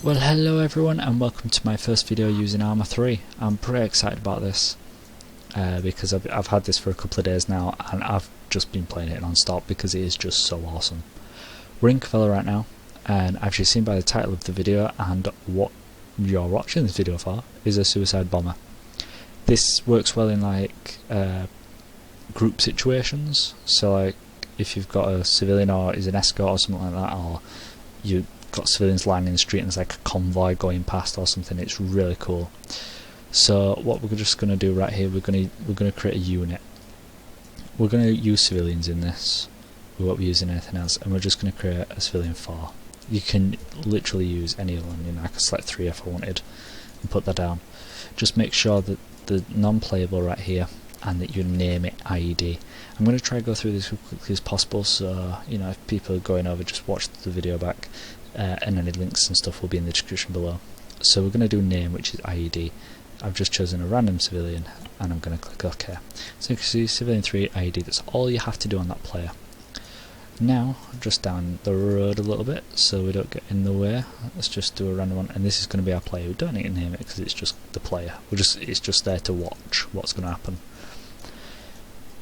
Well, hello everyone and welcome to my first video using ArmA 3. I'm pretty excited about this because I've had this for a couple of days now and I've just been playing it non-stop because it is just so awesome. We're in Cavella right now, and as you've seen by the title of the video and what you're watching this video for, is a suicide bomber. This works well in like group situations, so like if you've got a civilian or is an escort or something like that, or you got civilians lying in the street and there's like a convoy going past or something. It's really cool. So what we're just going to do right here, we're going to create a unit. We're going to use civilians in this. We won't be using anything else, and we're just going to create a civilian 4. You can literally use any of them. You know, I could select 3 if I wanted and put that down. Just make sure that the non-playable right here and that you name it IED. I'm going to try to go through this as quickly as possible, so you know, if people are going over, just watch the video back. And any links and stuff will be in the description below. So we're going to do name, which is IED. I've just chosen a random civilian and I'm going to click OK. So you can see civilian 3 IED, that's all you have to do on that player. Now just down the road a little bit so we don't get in the way, let's just do a random one, and this is going to be our player. We don't need to name it because it's just the player. It's just there to watch what's going to happen.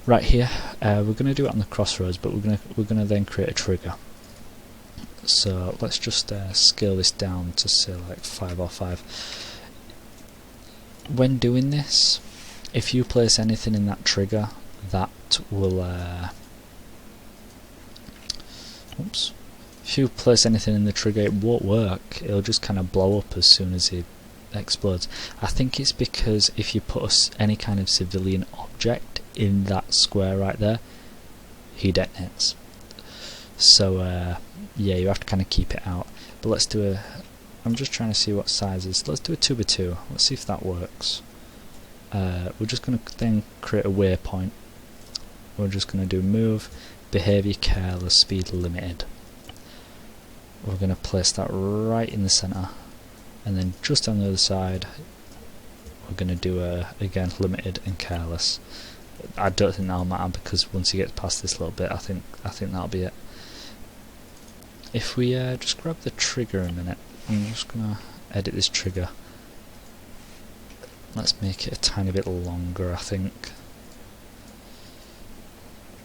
Right here, we're going to do it on the crossroads, but we're going to then create a trigger. So let's just scale this down to say like 5 or 5. When doing this, if you place anything in that trigger, that will if you place anything in the trigger, it won't work. It'll just kind of blow up as soon as it explodes. I think it's because if you put any kind of civilian object in that square right there, he detonates. So yeah, you have to kind of keep it out. But let's do I'm just trying to see what sizes. Let's do a 2x2. Let's see if that works. We're just going to then create a waypoint. We're just going to do move, behavior careless, speed limited. We're going to place that right in the center, and then just on the other side we're going to do again limited and careless. I don't think that'll matter because once you get past this little bit, I think that'll be it. If we just grab the trigger a minute, I'm just going to edit this trigger. Let's make it a tiny bit longer, I think.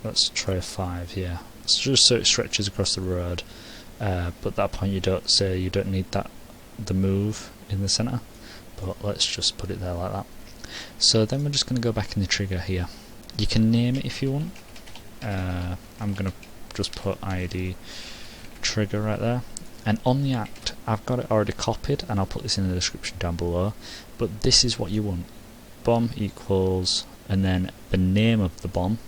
Let's try 5 here. It's just so it stretches across the road, but at that point you don't need the move in the center, but let's just put it there like that. So then we're just going to go back in the trigger here. You can name it if you want. I'm going to just put IED trigger right there, and on the act I've got it already copied and I'll put this in the description down below, but this is what you want. Bomb equals and then the name of the bomb,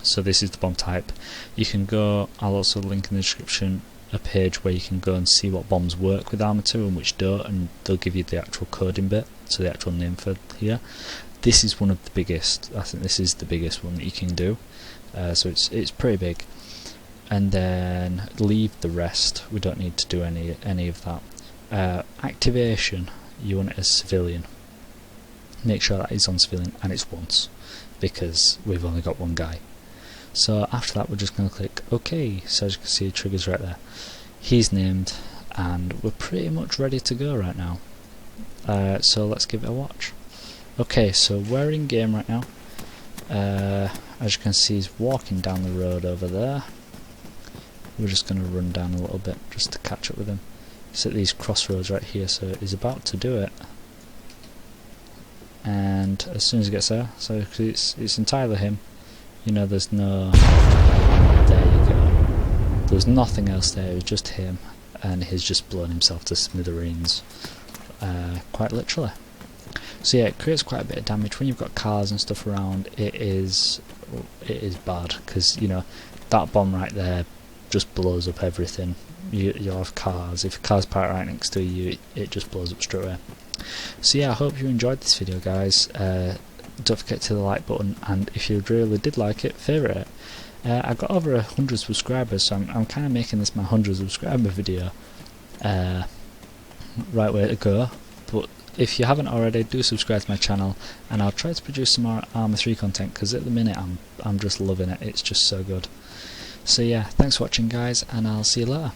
so this is the bomb type. You can go, I'll also link in the description a page where you can go and see what bombs work with ArmA 2 and which don't, and they'll give you the actual coding bit, so the actual name for here. This is one of the biggest. I think this is the biggest one that you can do, so it's pretty big. And then leave the rest. We don't need to do any of that. Activation, you want it as civilian. Make sure that is on civilian and it's once, because we've only got one guy. So after that we're just going to click OK. So as you can see, triggers right there. He's named and we're pretty much ready to go right now. So let's give it a watch. Okay, so we're in game right now. As you can see, he's walking down the road over there. We're just going to run down a little bit just to catch up with him. He's at these crossroads right here, so he's about to do it. And as soon as he gets there, so it's entirely him. You know, there's no... There you go. There's nothing else there, it was just him. And he's just blown himself to smithereens. Quite literally. So yeah, it creates quite a bit of damage. When you've got cars and stuff around, it is bad, because you know, that bomb right there just blows up everything. You'll have cars. If a car's parked right next to you, it just blows up straight away. So yeah, I hope you enjoyed this video, guys. Don't forget to hit the like button, and if you really did like it, favourite it. I got over 100 subscribers, so I'm kind of making this my 100 subscriber video. Right way to go. But if you haven't already, do subscribe to my channel, and I'll try to produce some more ArmA 3 content, because at the minute I'm just loving it. It's just so good. So yeah, thanks for watching, guys, and I'll see you later.